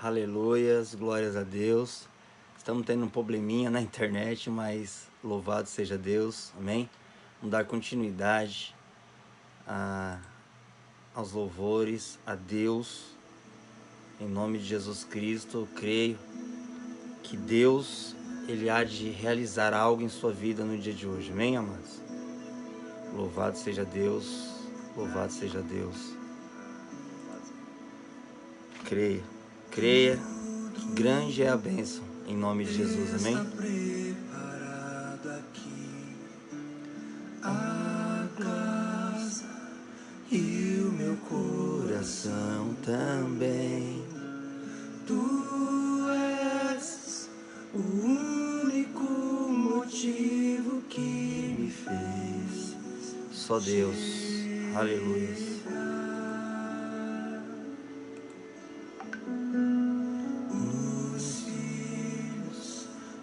Aleluias, glórias a Deus. Estamos tendo um probleminha na internet, mas louvado seja Deus, amém? Vamos dar continuidade aos louvores a Deus, em nome de Jesus Cristo. Eu creio que Deus, Ele há de realizar algo em sua vida no dia de hoje, amém, amados? Louvado seja Deus, louvado seja Deus. Creia, creia que grande é a bênção, em nome de Jesus, amém? A casa e o meu coração também. Tu és o único motivo que me fez. Só Deus, aleluia.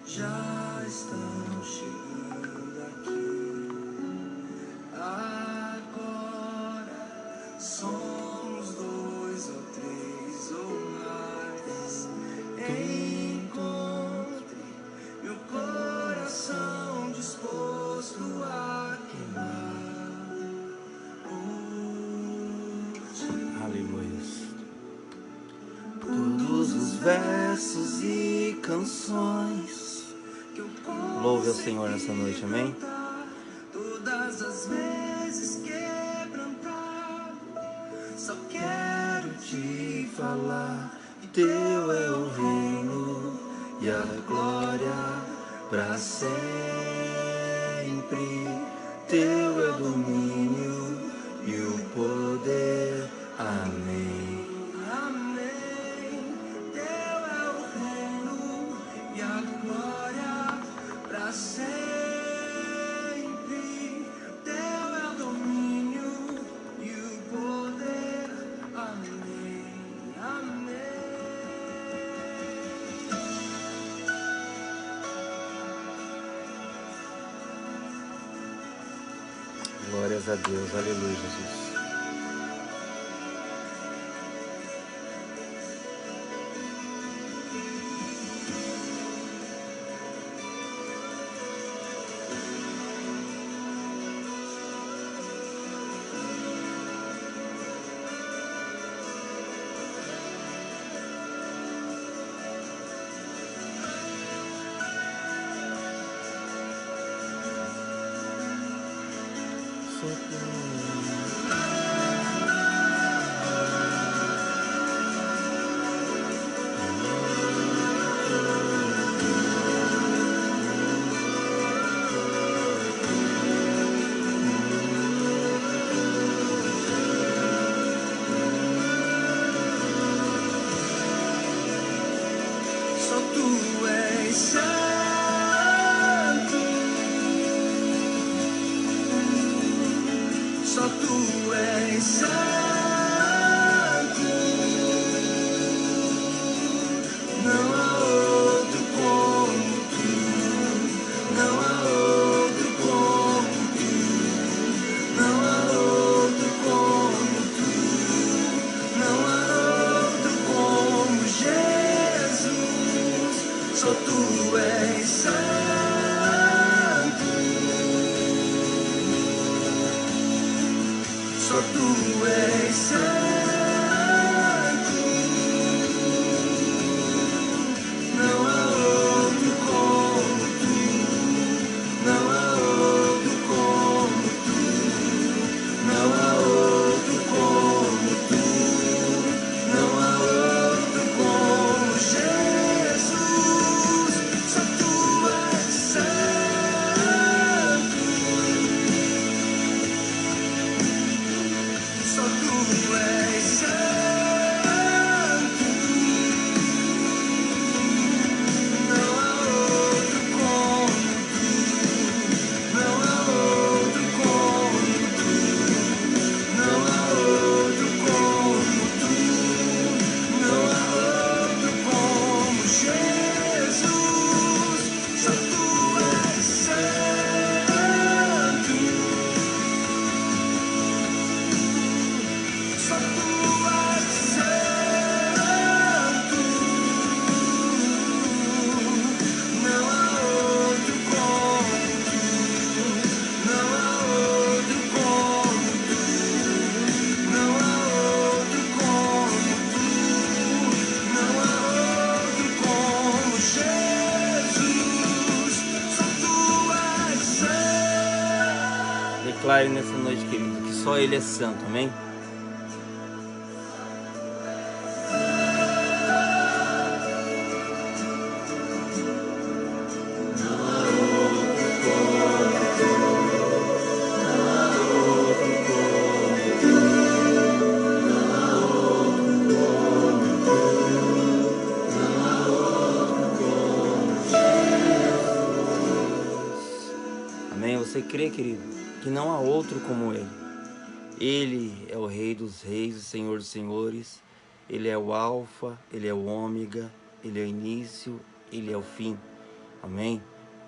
Já estão chegando aqui. Agora somos 2 ou 3 ou mais. Encontre meu coração disposto a queimar. Aleluia. Todos os versos e canções. Louve ao Senhor nessa noite, amém? Todas as vezes quebrantado, só quero te falar. Teu é o reino e a glória para sempre. Teu é o domínio e o poder. Amém. Sempre, teu é o domínio e o poder. Amém, amém. Glórias a Deus, aleluia, Jesus. Só tu és santo, só tu és santo, não há outro como tu, não há outro como tu, não há outro como tu, não há outro como Jesus. Só tu és santo, só tu és santo, não há outro como tu, não há outro como tu, não há outro como tu, não há outro como Jesus. Só tu és declare nessa noite, querido, que só Ele é santo, amém? Você crê, querido, que não há outro como Ele. Ele é o Rei dos Reis e Senhor dos Senhores. Ele é o Alfa, Ele é o Ômega, Ele é o início, Ele é o fim. Amém?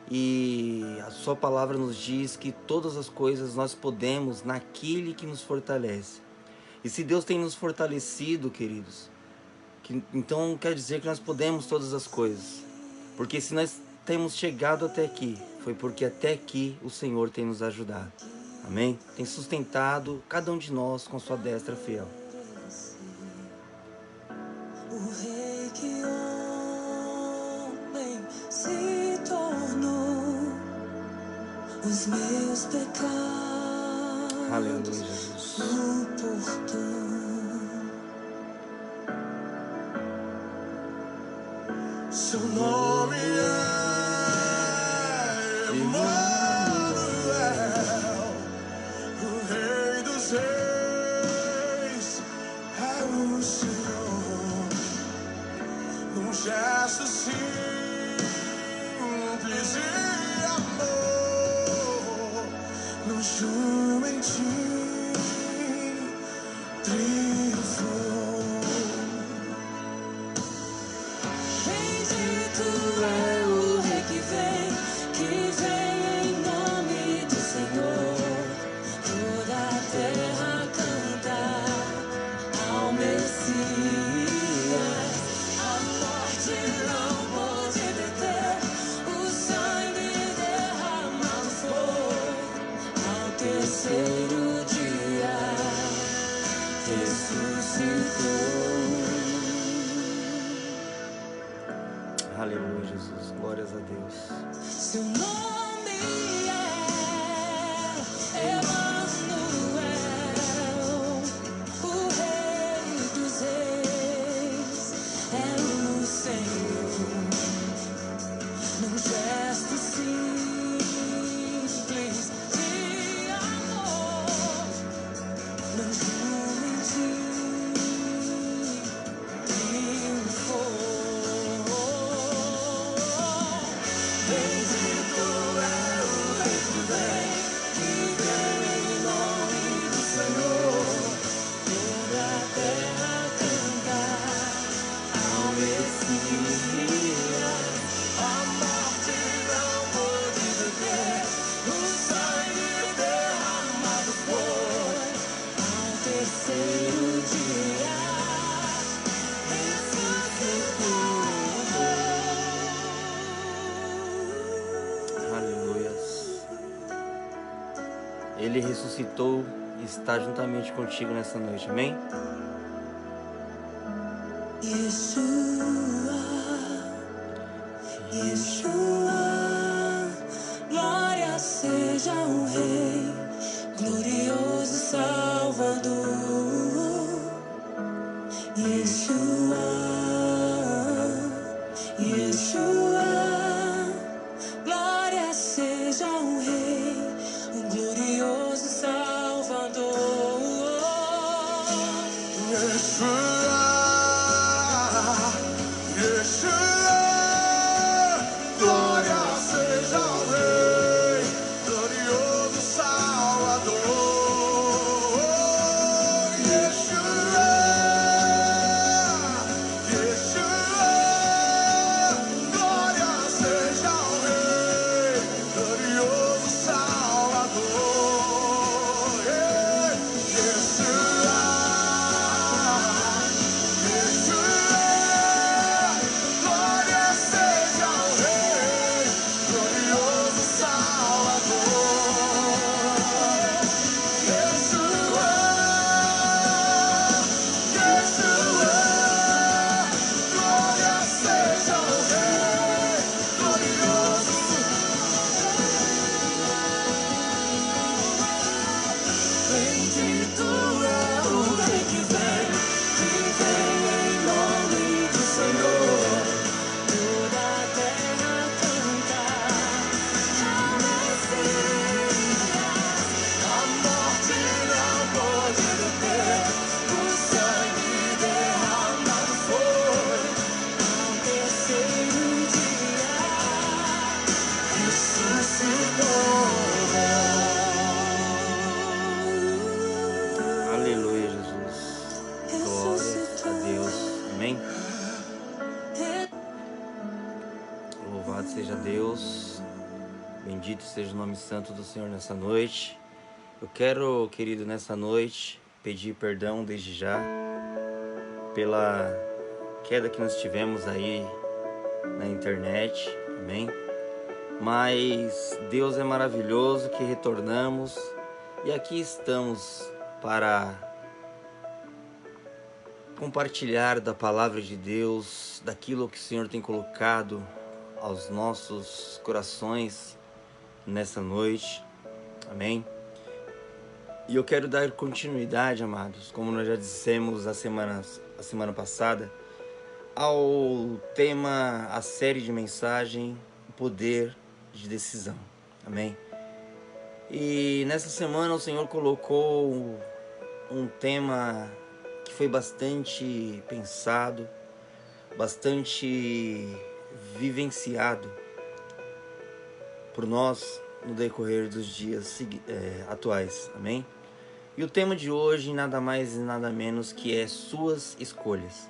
E a sua palavra nos diz que todas as coisas nós podemos naquele que nos fortalece. E se Deus tem nos fortalecido, queridos, então quer dizer que nós podemos todas as coisas. Porque se nós temos chegado até aqui, foi porque até aqui o Senhor tem nos ajudado. Amém? Tem sustentado cada um de nós com sua destra fiel. O rei que homem se tornou, os meus pecados. Aleluia, Jesus. Suportou. Seu nome é gesto simples de amor, no jumentinho triunfou. Bendito é o rei que vem em nome do Senhor. Toda a terra canta ao Messias. Não pode deter, o sangue derramado foi. Ao terceiro dia ressuscitou. Aleluia, Jesus. Glórias a Deus. Seu nome é Emanuel, o Rei dos Reis. É o Senhor, num gesto simples de amor, num jumentinho triunfou. Bendito é o Rei que vem em nome do Senhor. Toda a terra canta ao Messias. A morte não pôde deter, o sangue derramado foi. Ao terceiro dia ressuscitou. Aleluias. Ele ressuscitou e está juntamente contigo nessa noite, amém? Yeshua, glória seja o Rei, glorioso Salvador. Yeshua, glória seja o Rei, o glorioso Salvador. Yeshua, glória seja o Rei, glorioso Salvador. Yeshua, Amém? Louvado seja Deus, bendito seja o nome santo do Senhor nessa noite. Eu quero, querido, nessa noite, pedir perdão desde já pela queda que nós tivemos aí na internet, amém? Mas Deus é maravilhoso que retornamos e aqui estamos para compartilhar da palavra de Deus, daquilo que o Senhor tem colocado aos nossos corações nessa noite, amém? E eu quero dar continuidade, amados, como nós já dissemos a semana passada, ao tema, a série de mensagem, o poder de decisão, amém? E nessa semana o Senhor colocou um tema que foi bastante pensado, bastante vivenciado por nós no decorrer dos dias atuais, amém? E o tema de hoje nada mais e nada menos que é suas escolhas.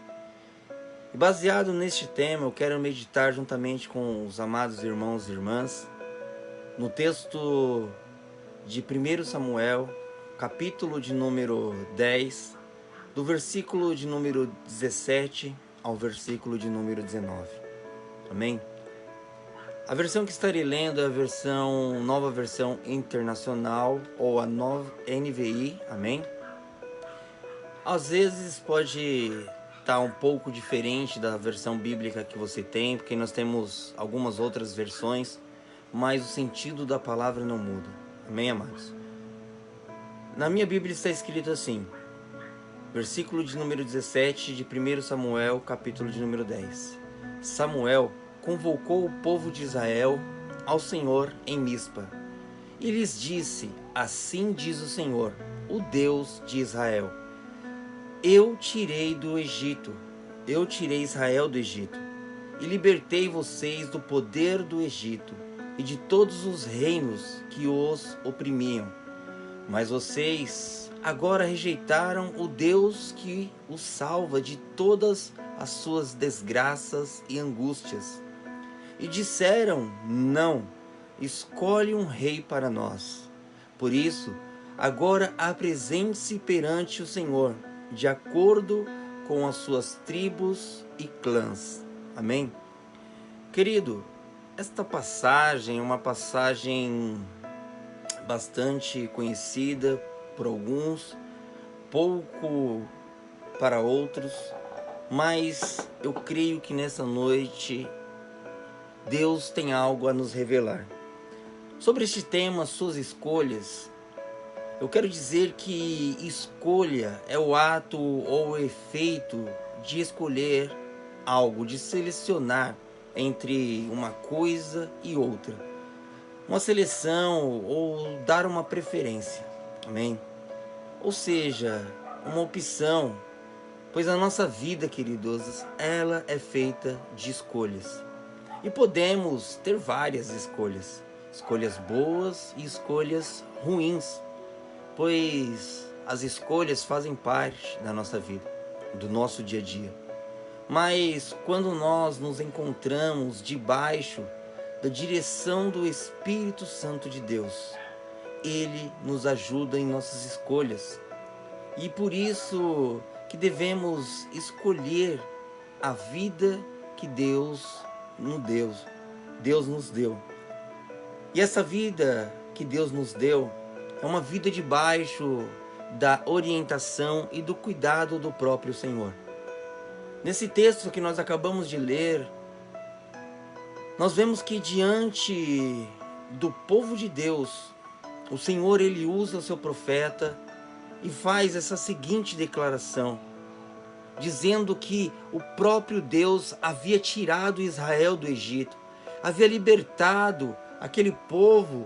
E baseado neste tema, eu quero meditar juntamente com os amados irmãos e irmãs no texto de 1 Samuel, capítulo de número 10, do versículo de número 17 ao versículo de número 19. Amém? A versão que estarei lendo é a nova versão internacional, ou a nova NVI, amém? Às vezes pode estar um pouco diferente da versão bíblica que você tem, porque nós temos algumas outras versões, mas o sentido da palavra não muda, amém, amados? Na minha Bíblia está escrito assim, versículo de número 17 de 1 Samuel, capítulo de número 10. Samuel convocou o povo de Israel ao Senhor em Mispa e lhes disse: assim diz o Senhor, o Deus de Israel: eu tirei Israel do Egito e libertei vocês do poder do Egito e de todos os reinos que os oprimiam. Mas vocês agora rejeitaram o Deus que os salva de todas as suas desgraças e angústias. E disseram: não, escolhe um rei para nós. Por isso, agora apresente-se perante o Senhor, de acordo com as suas tribos e clãs. Amém? Querido, esta passagem é uma passagem bastante conhecida por alguns, pouco para outros, mas eu creio que nessa noite Deus tem algo a nos revelar. Sobre este tema, suas escolhas, eu quero dizer que escolha é o ato ou o efeito de escolher algo, de selecionar entre uma coisa e outra. Uma seleção ou dar uma preferência, amém? Ou seja, uma opção, pois a nossa vida, queridos, ela é feita de escolhas. E podemos ter várias escolhas, escolhas boas e escolhas ruins, pois as escolhas fazem parte da nossa vida, do nosso dia a dia. Mas quando nós nos encontramos debaixo da direção do Espírito Santo de Deus, Ele nos ajuda em nossas escolhas. E por isso que devemos escolher a vida que Deus nos deu. E essa vida que Deus nos deu é uma vida debaixo da orientação e do cuidado do próprio Senhor. Nesse texto que nós acabamos de ler, nós vemos que diante do povo de Deus, o Senhor ele usa o seu profeta e faz essa seguinte declaração, dizendo que o próprio Deus havia tirado Israel do Egito, havia libertado aquele povo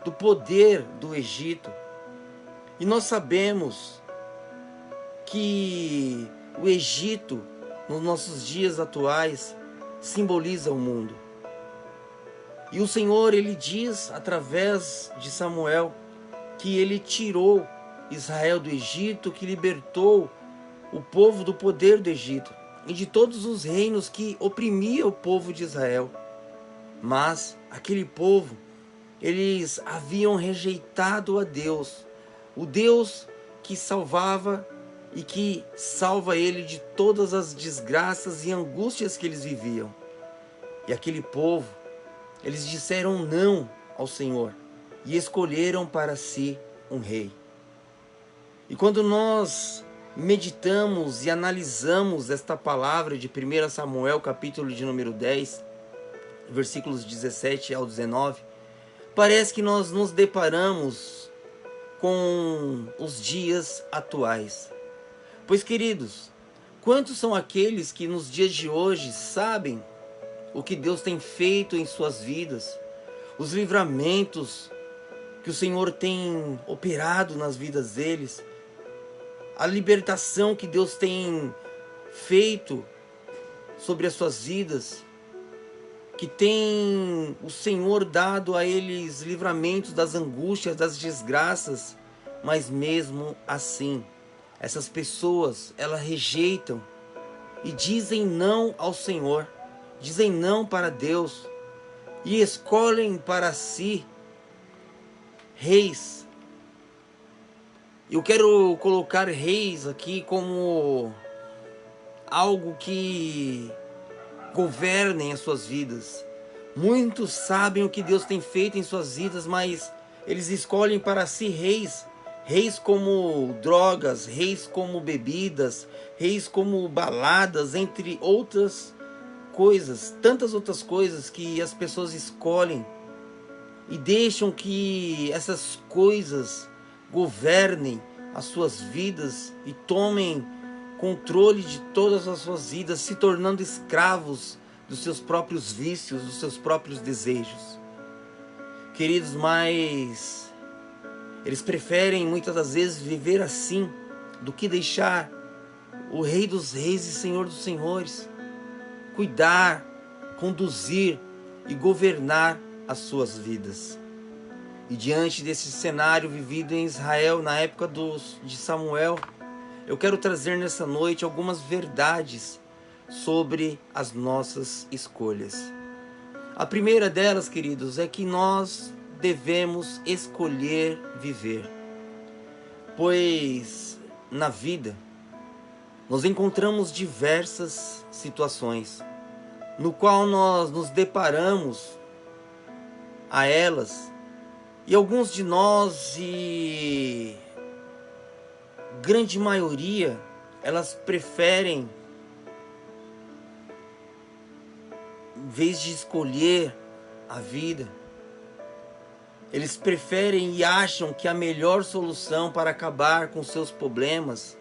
do poder do Egito. E nós sabemos que o Egito, nos nossos dias atuais, simboliza o mundo. E o Senhor, ele diz através de Samuel que ele tirou Israel do Egito, que libertou o povo do poder do Egito. e de todos os reinos que oprimiam o povo de Israel. Mas aquele povo, eles haviam rejeitado a Deus, o Deus que salvava e que salva ele de todas as desgraças e angústias que eles viviam. E aquele povo, eles disseram não ao Senhor e escolheram para si um rei. E quando nós meditamos e analisamos esta palavra de 1 Samuel, capítulo de número 10, versículos 17 ao 19, parece que nós nos deparamos com os dias atuais. Pois, queridos, quantos são aqueles que nos dias de hoje sabem o que Deus tem feito em suas vidas, os livramentos que o Senhor tem operado nas vidas deles, a libertação que Deus tem feito sobre as suas vidas, que tem o Senhor dado a eles livramentos das angústias, das desgraças, mas mesmo assim, essas pessoas, elas rejeitam e dizem não ao Senhor, dizem não para Deus e escolhem para si reis. Eu quero colocar reis aqui como algo que governem as suas vidas. Muitos sabem o que Deus tem feito em suas vidas, mas eles escolhem para si reis. Reis como drogas, reis como bebidas, reis como baladas, entre outras coisas. Tantas outras coisas que as pessoas escolhem e deixam que essas coisas governem as suas vidas e tomem controle de todas as suas vidas, se tornando escravos dos seus próprios vícios, dos seus próprios desejos. Queridos, mas eles preferem muitas das vezes viver assim do que deixar o Rei dos Reis e Senhor dos Senhores cuidar, conduzir e governar as suas vidas. E diante desse cenário vivido em Israel na época de Samuel, eu quero trazer nessa noite algumas verdades sobre as nossas escolhas. A primeira delas, queridos, é que nós devemos escolher viver. Pois na vida nós encontramos diversas situações no qual nós nos deparamos a elas. E alguns de nós, e grande maioria, elas preferem, em vez de escolher a vida, eles preferem e acham que a melhor solução para acabar com seus problemas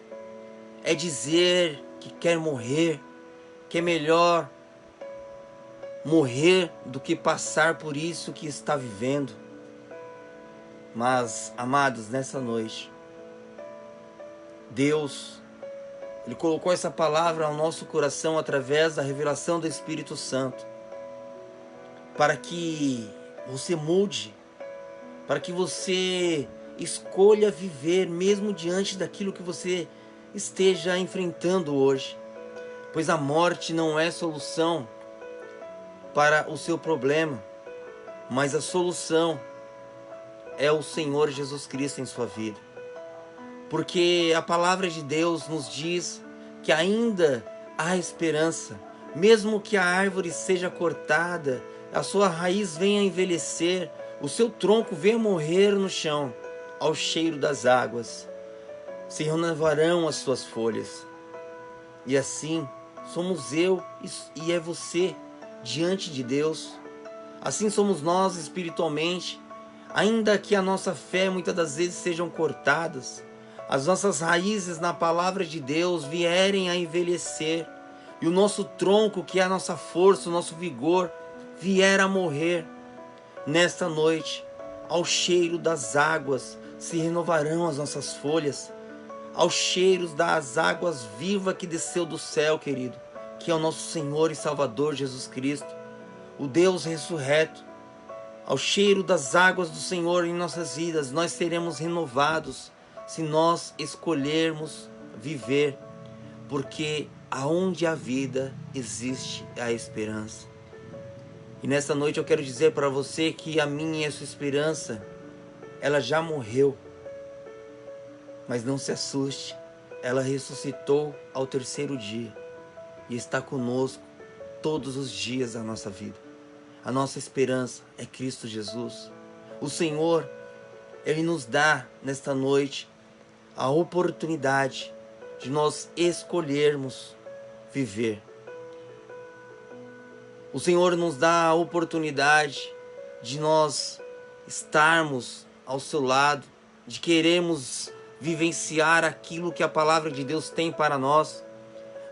é dizer que quer morrer, que é melhor morrer do que passar por isso que está vivendo. Mas, amados, nessa noite, Deus, Ele colocou essa palavra ao nosso coração através da revelação do Espírito Santo, para que você mude, para que você escolha viver mesmo diante daquilo que você esteja enfrentando hoje. Pois a morte não é solução para o seu problema, mas a solução é o Senhor Jesus Cristo em sua vida. Porque a palavra de Deus nos diz que ainda há esperança, mesmo que a árvore seja cortada, a sua raiz venha envelhecer, o seu tronco venha morrer no chão, ao cheiro das águas, se renovarão as suas folhas. E assim somos eu e é você diante de Deus. Assim somos nós espiritualmente. Ainda que a nossa fé muitas das vezes sejam cortadas, as nossas raízes na palavra de Deus vierem a envelhecer, e o nosso tronco, que é a nossa força, o nosso vigor, vier a morrer, nesta noite, ao cheiro das águas se renovarão as nossas folhas, ao cheiro das águas vivas que desceu do céu, querido, que é o nosso Senhor e Salvador Jesus Cristo, o Deus ressurreto. Ao cheiro das águas do Senhor em nossas vidas, nós seremos renovados se nós escolhermos viver. porque aonde há vida existe a esperança. E nessa noite eu quero dizer para você que a minha e a sua esperança, ela já morreu. Mas não se assuste, ela ressuscitou ao terceiro dia e está conosco todos os dias da nossa vida. A nossa esperança é Cristo Jesus. O Senhor, Ele nos dá nesta noite a oportunidade de nós escolhermos viver. O Senhor nos dá a oportunidade de nós estarmos ao seu lado, de queremos vivenciar aquilo que a palavra de Deus tem para nós,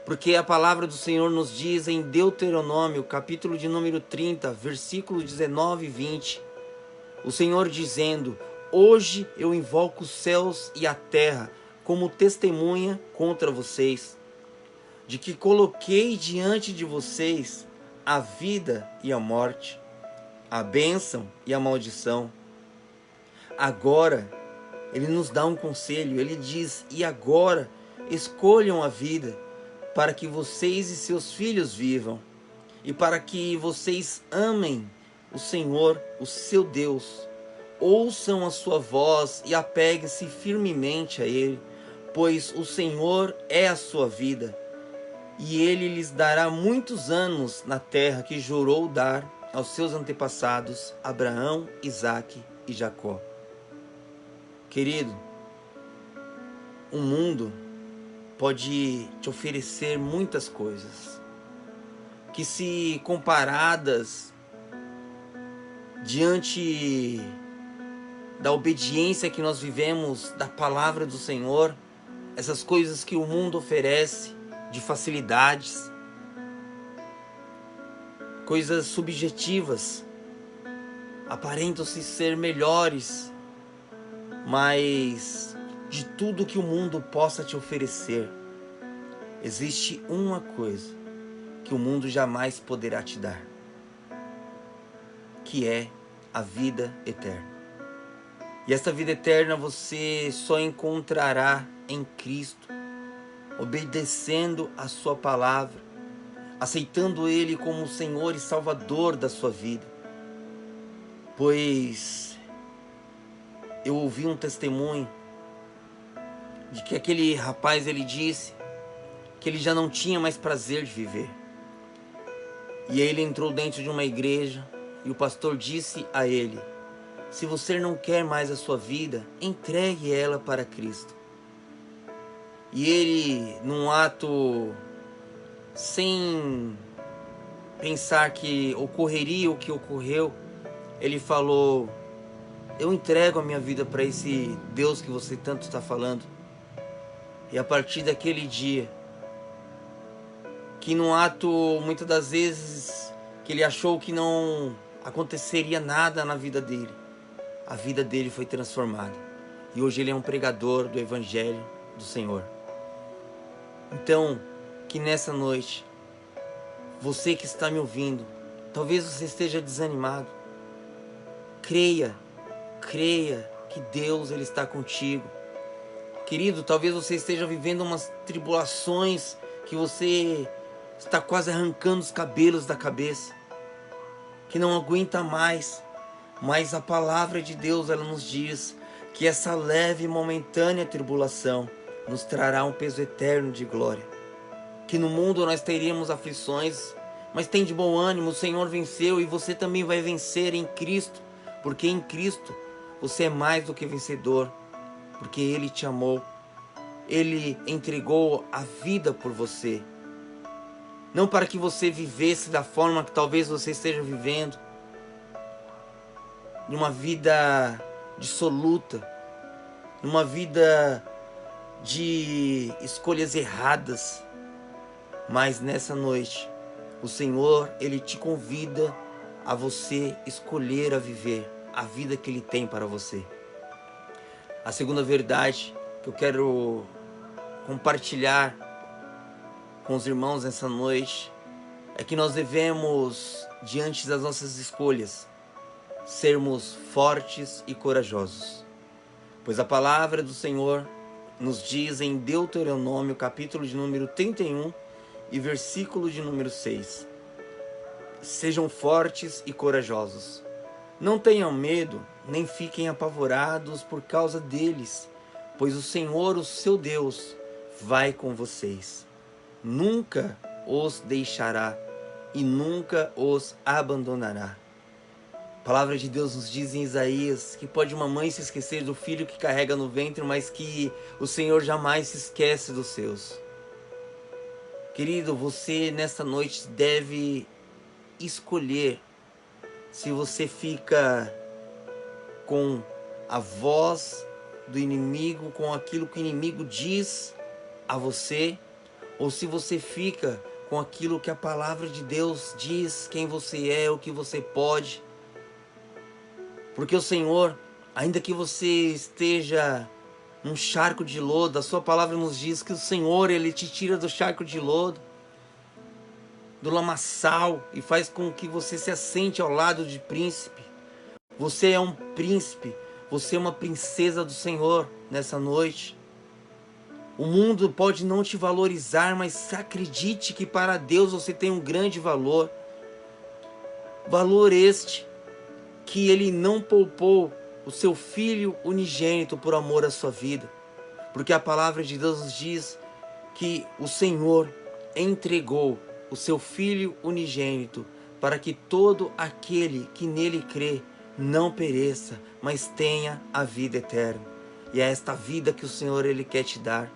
porque a palavra do Senhor nos diz em Deuteronômio, capítulo de número 30, versículo 19 e 20, o Senhor dizendo: hoje eu invoco os céus e a terra como testemunha contra vocês, de que coloquei diante de vocês a vida e a morte, a bênção e a maldição. Agora, Ele nos dá um conselho, Ele diz: e agora escolham a vida, para que vocês e seus filhos vivam, e para que vocês amem o Senhor, o seu Deus. Ouçam a sua voz e apeguem-se firmemente a Ele, pois o Senhor é a sua vida, e Ele lhes dará muitos anos na terra que jurou dar aos seus antepassados, Abraão, Isaque e Jacó. Querido, o mundo pode te oferecer muitas coisas que, se comparadas diante da obediência que nós vivemos da palavra do Senhor, essas coisas que o mundo oferece de facilidades, coisas subjetivas, aparentam-se ser melhores, mas de tudo que o mundo possa te oferecer, existe uma coisa que o mundo jamais poderá te dar, que é a vida eterna. E essa vida eterna você só encontrará em Cristo, obedecendo a sua palavra, aceitando Ele como o Senhor e Salvador da sua vida. Pois eu ouvi um testemunho de que aquele rapaz, ele disse que ele já não tinha mais prazer de viver. E ele entrou dentro de uma igreja e o pastor disse a ele: se você não quer mais a sua vida, entregue ela para Cristo. E ele, num ato sem pensar que ocorreria o que ocorreu, ele falou: eu entrego a minha vida para esse Deus que você tanto está falando. E a partir daquele dia, que num ato, muitas das vezes, que ele achou que não aconteceria nada na vida dele, a vida dele foi transformada. E hoje ele é um pregador do Evangelho do Senhor. Então, que nessa noite, você que está me ouvindo, talvez você esteja desanimado, creia que Deus, Ele está contigo. Querido, talvez você esteja vivendo umas tribulações que você está quase arrancando os cabelos da cabeça, que não aguenta mais. Mas a palavra de Deus, ela nos diz que essa leve e momentânea tribulação nos trará um peso eterno de glória. Que no mundo nós teríamos aflições, mas tem de bom ânimo, o Senhor venceu e você também vai vencer em Cristo, porque em Cristo você é mais do que vencedor, porque Ele te amou, Ele entregou a vida por você, não para que você vivesse da forma que talvez você esteja vivendo, numa vida dissoluta, numa vida de escolhas erradas, mas nessa noite o Senhor, Ele te convida a você escolher a viver a vida que Ele tem para você. A segunda verdade que eu quero compartilhar com os irmãos nessa noite é que nós devemos, diante das nossas escolhas, sermos fortes e corajosos, pois a palavra do Senhor nos diz em Deuteronômio, capítulo de número 31 e versículo de número 6. Sejam fortes e corajosos. Não tenham medo, nem fiquem apavorados por causa deles, pois o Senhor, o seu Deus, vai com vocês. Nunca os deixará e nunca os abandonará. A palavra de Deus nos diz em Isaías que pode uma mãe se esquecer do filho que carrega no ventre, mas que o Senhor jamais se esquece dos seus. Querido, você nesta noite deve escolher se você fica com a voz do inimigo, com aquilo que o inimigo diz a você, ou se você fica com aquilo que a palavra de Deus diz, quem você é, o que você pode. Porque o Senhor, ainda que você esteja num charco de lodo, a sua palavra nos diz que o Senhor, Ele te tira do charco de lodo, do lamaçal, e faz com que você se assente ao lado de príncipe. Você é um príncipe, você é uma princesa do Senhor nessa noite. O mundo pode não te valorizar, mas acredite que para Deus você tem um grande valor. Valor este que Ele não poupou o seu Filho unigênito por amor à sua vida. Porque a palavra de Deus nos diz que o Senhor entregou o seu Filho unigênito para que todo aquele que nele crê não pereça, mas tenha a vida eterna. E é esta vida que o Senhor Ele quer te dar.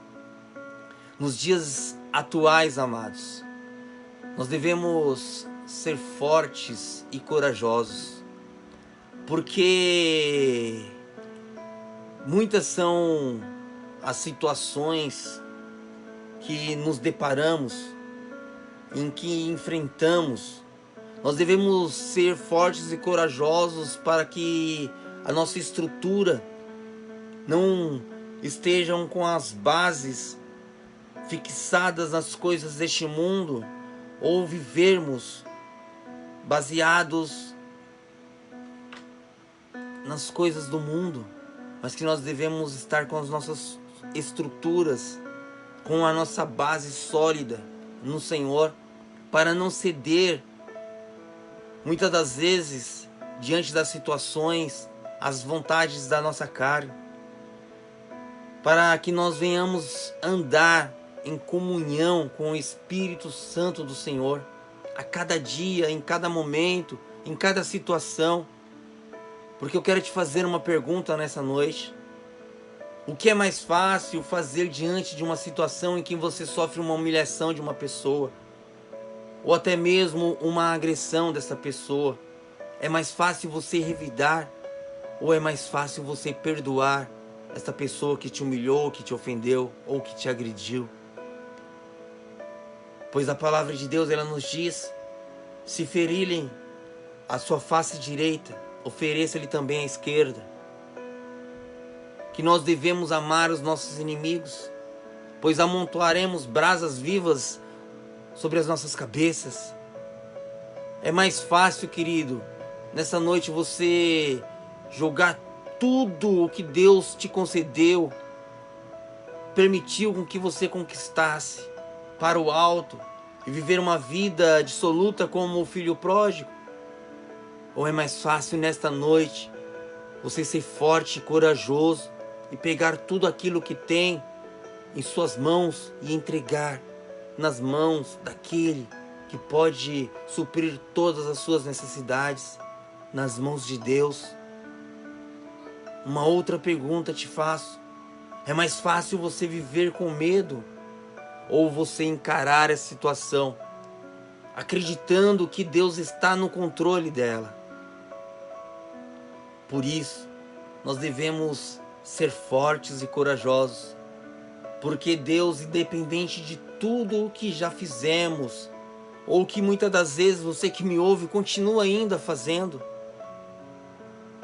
Nos dias atuais, amados, nós devemos ser fortes e corajosos, porque muitas são as situações que nos deparamos, em que enfrentamos. Nós devemos ser fortes e corajosos para que a nossa estrutura não estejam com as bases fixadas nas coisas deste mundo, ou vivermos baseados nas coisas do mundo, mas que nós devemos estar com as nossas estruturas, com a nossa base sólida no Senhor, para não ceder muitas das vezes diante das situações, às vontades da nossa carne, para que nós venhamos andar em comunhão com o Espírito Santo do Senhor a cada dia, em cada momento, em cada situação. Porque eu quero te fazer uma pergunta nessa noite. O que é mais fácil fazer diante de uma situação em que você sofre uma humilhação de uma pessoa, ou até mesmo uma agressão dessa pessoa? É mais fácil você revidar, ou é mais fácil você perdoar essa pessoa que te humilhou, que te ofendeu ou que te agrediu? Pois a palavra de Deus, ela nos diz: se ferirem a sua face direita, ofereça-lhe também a esquerda. Que nós devemos amar os nossos inimigos, pois amontoaremos brasas vivas sobre as nossas cabeças. É mais fácil, querido, nessa noite você jogar tudo o que Deus te concedeu, permitiu com que você conquistasse, para o alto, e viver uma vida dissoluta como o filho pródigo? Ou é mais fácil nesta noite você ser forte e corajoso e pegar tudo aquilo que tem em suas mãos e entregar nas mãos daquele que pode suprir todas as suas necessidades, nas mãos de Deus? Uma outra pergunta te faço: é mais fácil você viver com medo, ou você encarar essa situação acreditando que Deus está no controle dela? Por isso, nós devemos ser fortes e corajosos, porque Deus, independente de tudo o que já fizemos, ou que muitas das vezes você que me ouve continua ainda fazendo,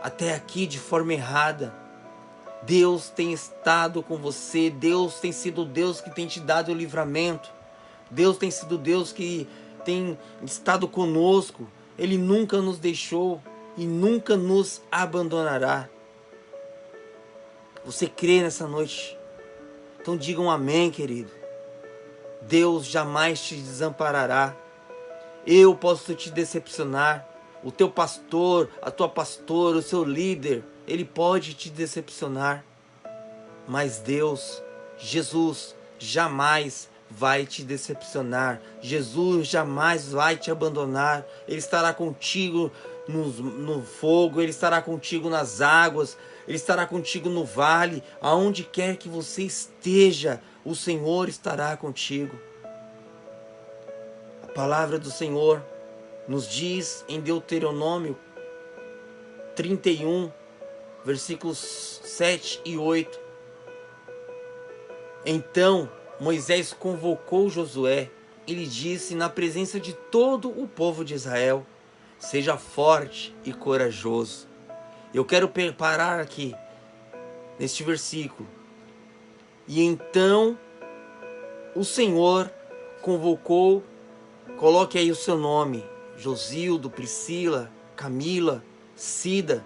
até aqui de forma errada, Deus tem estado com você. Deus tem sido o Deus que tem te dado o livramento. Deus tem sido o Deus que tem estado conosco. Ele nunca nos deixou e nunca nos abandonará. Você crê nessa noite Então digam amém, querido. Deus jamais te desamparará. Eu posso te decepcionar. O teu pastor, a tua pastora, o seu líder, ele pode te decepcionar. Mas Deus, Jesus, jamais vai te decepcionar. Jesus jamais vai te abandonar. Ele estará contigo no fogo, Ele estará contigo nas águas, Ele estará contigo no vale. Aonde quer que você esteja, o Senhor estará contigo. A palavra do Senhor nos diz em Deuteronômio 31, versículos 7 e 8. Então Moisés convocou Josué e lhe disse na presença de todo o povo de Israel: seja forte e corajoso. Eu quero parar aqui, neste versículo. E então o Senhor convocou, coloque aí o seu nome, Josildo, Priscila, Camila, Cida,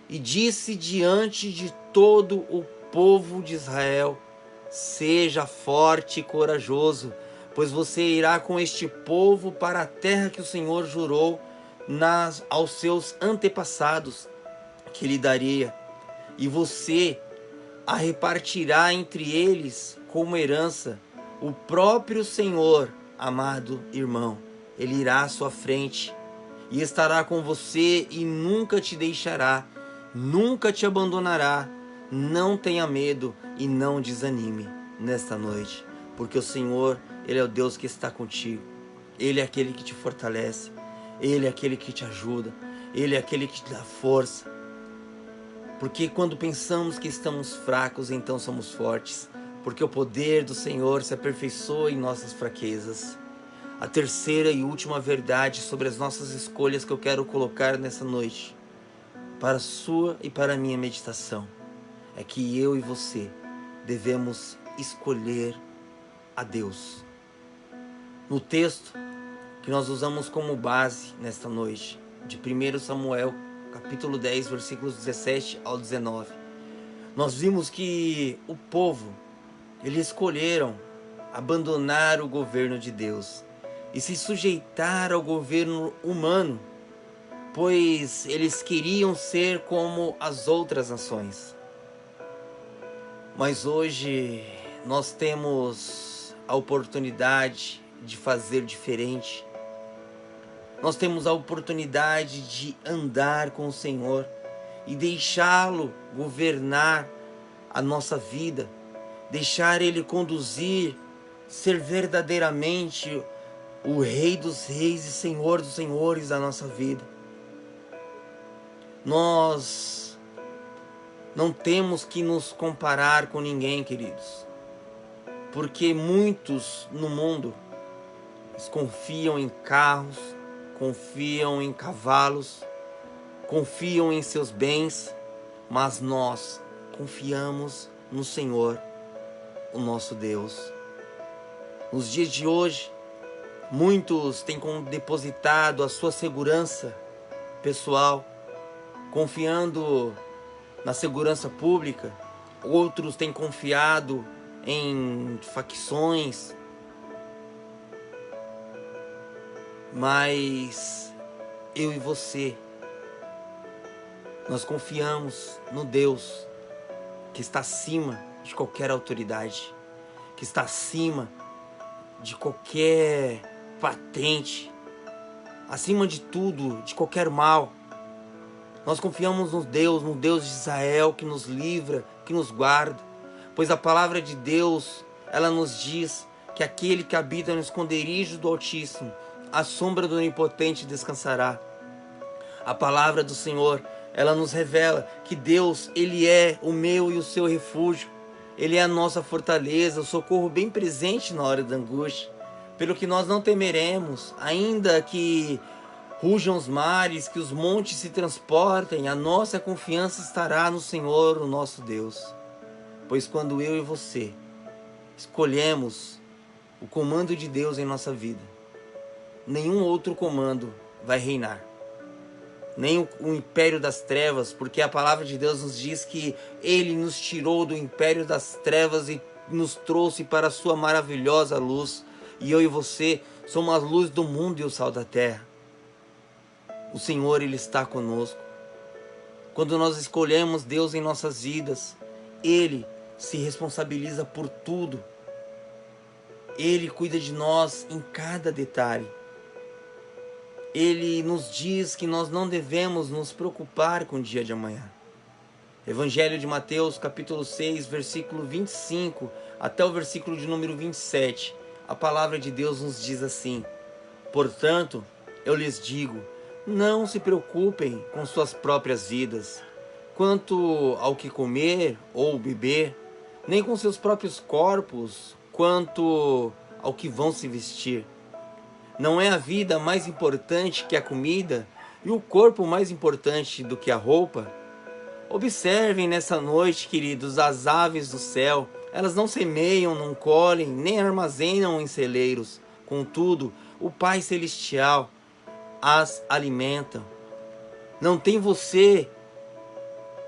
e disse diante de todo o povo de Israel: seja forte e corajoso, pois você irá com este povo para a terra que o Senhor jurou aos seus antepassados que lhe daria, e você a repartirá entre eles como herança. O próprio Senhor, amado irmão, Ele irá à sua frente e estará com você e nunca te deixará, nunca te abandonará. Não tenha medo e não desanime nesta noite, porque o Senhor, Ele é o Deus que está contigo. Ele é aquele que te fortalece, Ele é aquele que te ajuda, Ele é aquele que te dá força. Porque quando pensamos que estamos fracos, então somos fortes, porque o poder do Senhor se aperfeiçoa em nossas fraquezas. A terceira e última verdade sobre as nossas escolhas que eu quero colocar nessa noite, para a sua e para a minha meditação, é que eu e você devemos escolher a Deus. No texto que nós usamos como base nesta noite, de 1 Samuel, capítulo 10, versículos 17 ao 19, nós vimos que o povo, eles escolheram abandonar o governo de Deus e se sujeitar ao governo humano, pois eles queriam ser como as outras nações. Mas hoje nós temos a oportunidade de fazer diferente. Nós temos a oportunidade de andar com o Senhor e deixá-lo governar a nossa vida, deixar Ele conduzir, ser verdadeiramente o Rei dos Reis e Senhor dos Senhores da nossa vida. Nós não temos que nos comparar com ninguém, queridos, porque muitos no mundo confiam em carros, confiam em cavalos, confiam em seus bens, mas nós confiamos no Senhor, o nosso Deus. Nos dias de hoje, muitos têm depositado a sua segurança pessoal, confiando na segurança pública. Outros têm confiado em facções. Mas eu e você, nós confiamos no Deus que está acima de qualquer autoridade, que está acima de qualquer patente, acima de tudo, de qualquer mal. Nós confiamos no Deus de Israel, que nos livra, que nos guarda, pois a palavra de Deus, ela nos diz que aquele que habita no esconderijo do Altíssimo, à sombra do Onipotente descansará. A palavra do Senhor, ela nos revela que Deus, Ele é o meu e o seu refúgio. Ele é a nossa fortaleza, o socorro bem presente na hora da angústia. Pelo que nós não temeremos, ainda que rujam os mares, que os montes se transportem, a nossa confiança estará no Senhor, o nosso Deus. Pois quando eu e você escolhemos o comando de Deus em nossa vida, nenhum outro comando vai reinar. Nem o império das trevas, porque a palavra de Deus nos diz que Ele nos tirou do império das trevas e nos trouxe para a sua maravilhosa luz. E eu e você somos a luz do mundo e o sal da terra. O Senhor, Ele está conosco. Quando nós escolhemos Deus em nossas vidas, Ele se responsabiliza por tudo. Ele cuida de nós em cada detalhe. Ele nos diz que nós não devemos nos preocupar com o dia de amanhã. Evangelho de Mateus, capítulo 6, versículo 25 até o versículo de número 27. A palavra de Deus nos diz assim: portanto, eu lhes digo, não se preocupem com suas próprias vidas, quanto ao que comer ou beber, nem com seus próprios corpos, quanto ao que vão se vestir. Não é a vida mais importante que a comida e o corpo mais importante do que a roupa? Observem nessa noite, queridos, as aves do céu. Elas não semeiam, não colhem, nem armazenam em celeiros. Contudo, o Pai Celestial as alimenta. Não tem você,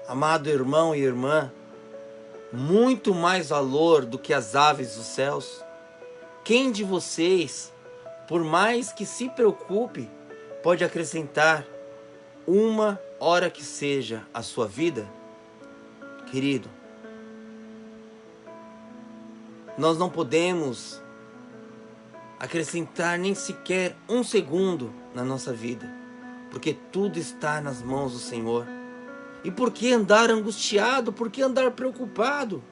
amado irmão e irmã, muito mais valor do que as aves dos céus? Quem de vocês, por mais que se preocupe, pode acrescentar uma hora que seja à sua vida? Querido, nós não podemos acrescentar nem sequer um segundo na nossa vida, porque tudo está nas mãos do Senhor. E por que andar angustiado? Por que andar preocupado?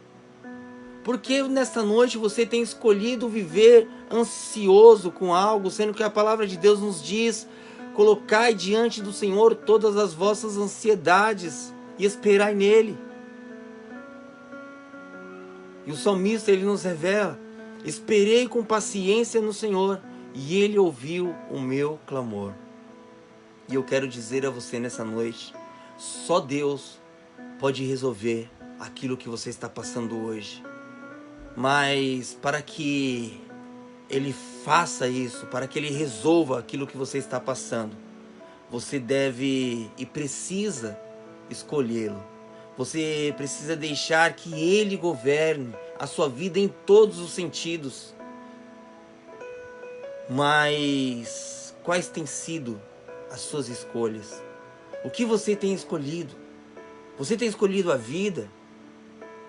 Porque nesta noite você tem escolhido viver ansioso com algo, sendo que a palavra de Deus nos diz: colocai diante do Senhor todas as vossas ansiedades e esperai nele. E o salmista, ele nos revela: esperei com paciência no Senhor e ele ouviu o meu clamor. E eu quero dizer a você nessa noite: só Deus pode resolver aquilo que você está passando hoje. Mas para que Ele faça isso, para que Ele resolva aquilo que você está passando, você deve e precisa escolhê-lo. Você precisa deixar que Ele governe a sua vida em todos os sentidos. Mas quais têm sido as suas escolhas? O que você tem escolhido? Você tem escolhido a vida?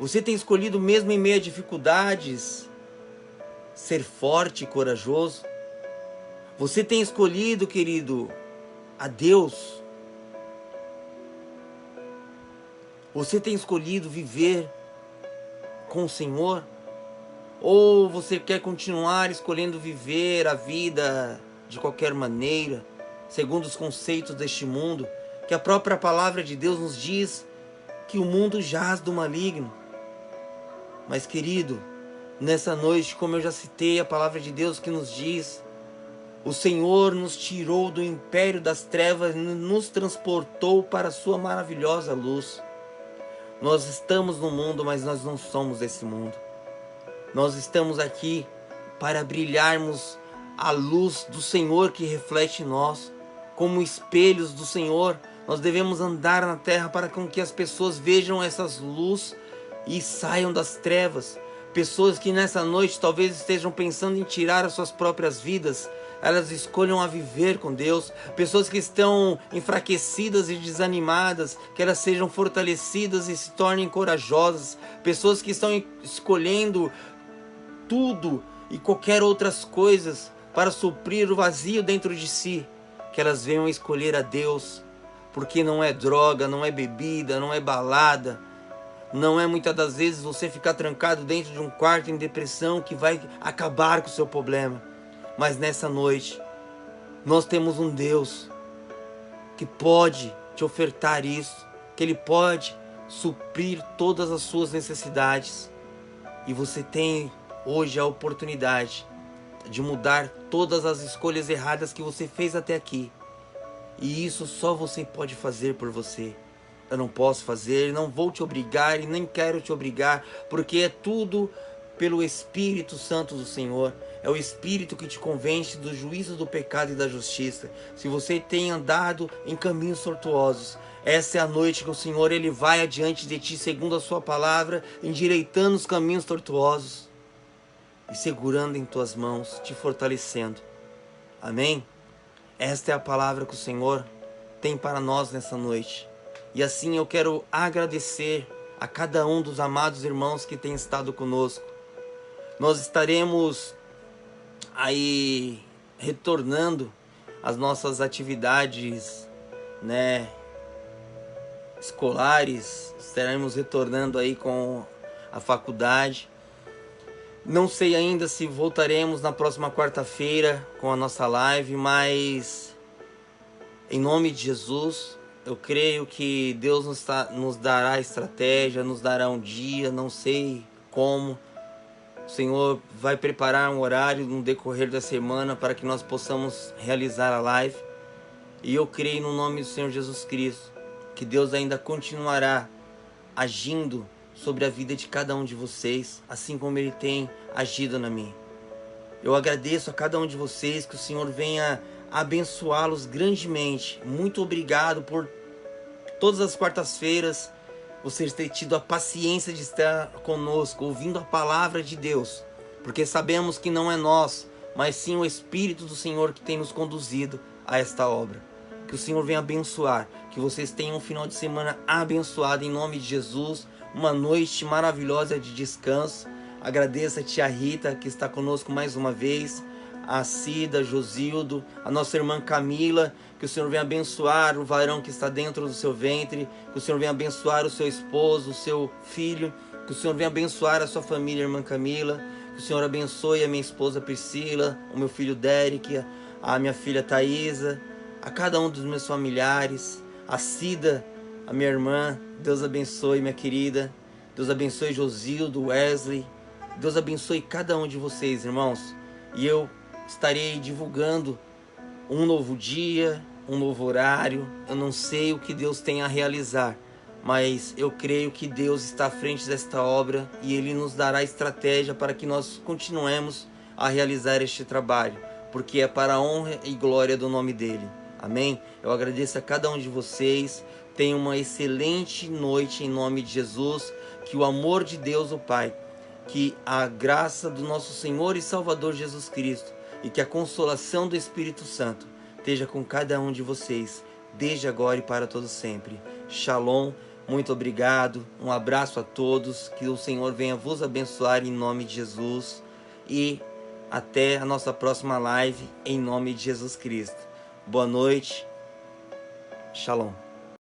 Você tem escolhido, mesmo em meio a dificuldades, ser forte e corajoso? Você tem escolhido, querido, a Deus? Você tem escolhido viver com o Senhor? Ou você quer continuar escolhendo viver a vida de qualquer maneira, segundo os conceitos deste mundo, que a própria palavra de Deus nos diz que o mundo jaz do maligno? Mas, querido, nessa noite, como eu já citei, a palavra de Deus que nos diz: o Senhor nos tirou do império das trevas e nos transportou para a sua maravilhosa luz. Nós estamos no mundo, mas nós não somos desse mundo. Nós estamos aqui para brilharmos a luz do Senhor que reflete em nós. Como espelhos do Senhor, nós devemos andar na terra para que as pessoas vejam essas luzes e saiam das trevas. Pessoas que nessa noite talvez estejam pensando em tirar as suas próprias vidas, elas escolham a viver com Deus. Pessoas que estão enfraquecidas e desanimadas, que elas sejam fortalecidas e se tornem corajosas. Pessoas que estão escolhendo tudo e qualquer outras coisas para suprir o vazio dentro de si, que elas venham escolher a Deus, porque não é droga, não é bebida, não é balada, não é muitas das vezes você ficar trancado dentro de um quarto em depressão que vai acabar com o seu problema. Mas nessa noite, nós temos um Deus que pode te ofertar isso, que Ele pode suprir todas as suas necessidades. E você tem hoje a oportunidade de mudar todas as escolhas erradas que você fez até aqui. E isso só você pode fazer por você. Eu não posso fazer, não vou te obrigar e nem quero te obrigar, porque é tudo pelo Espírito Santo do Senhor. É o Espírito que te convence do juízo do pecado e da justiça. Se você tem andado em caminhos tortuosos, essa é a noite que o Senhor ele vai adiante de ti, segundo a sua palavra, endireitando os caminhos tortuosos e segurando em tuas mãos, te fortalecendo. Amém? Esta é a palavra que o Senhor tem para nós nessa noite. E assim eu quero agradecer a cada um dos amados irmãos que tem estado conosco. Nós estaremos aí retornando às nossas atividades, né, escolares. Estaremos retornando aí com a faculdade. Não sei ainda se voltaremos na próxima quarta-feira com a nossa live, mas em nome de Jesus, eu creio que Deus nos dará estratégia, nos dará um dia, não sei como. O Senhor vai preparar um horário no decorrer da semana para que nós possamos realizar a live. E eu creio no nome do Senhor Jesus Cristo, que Deus ainda continuará agindo sobre a vida de cada um de vocês, assim como Ele tem agido na minha. Eu agradeço a cada um de vocês, que o Senhor venha abençoá-los grandemente. Muito obrigado por todas as quartas-feiras vocês terem tido a paciência de estar conosco, ouvindo a palavra de Deus, porque sabemos que não é nós, mas sim o Espírito do Senhor que tem nos conduzido a esta obra. Que o Senhor venha abençoar, que vocês tenham um final de semana abençoado em nome de Jesus, uma noite maravilhosa de descanso. Agradeço a tia Rita que está conosco mais uma vez, a Cida, Josildo, a nossa irmã Camila. Que o Senhor venha abençoar o varão que está dentro do seu ventre, que o Senhor venha abençoar o seu esposo, o seu filho, que o Senhor venha abençoar a sua família, irmã Camila, que o Senhor abençoe a minha esposa Priscila, o meu filho Derek, a minha filha Thaisa, a cada um dos meus familiares, a Cida, a minha irmã. Deus abençoe, minha querida. Deus abençoe Josildo, Wesley. Deus abençoe cada um de vocês, irmãos. E eu estarei divulgando um novo dia, um novo horário. Eu não sei o que Deus tem a realizar, mas eu creio que Deus está à frente desta obra e Ele nos dará estratégia para que nós continuemos a realizar este trabalho, porque é para a honra e glória do nome dEle. Amém? Eu agradeço a cada um de vocês. Tenham uma excelente noite em nome de Jesus. Que o amor de Deus, o Pai, que a graça do nosso Senhor e Salvador Jesus Cristo e que a consolação do Espírito Santo esteja com cada um de vocês, desde agora e para todo sempre. Shalom, muito obrigado, um abraço a todos, que o Senhor venha vos abençoar em nome de Jesus e até a nossa próxima live em nome de Jesus Cristo. Boa noite, shalom.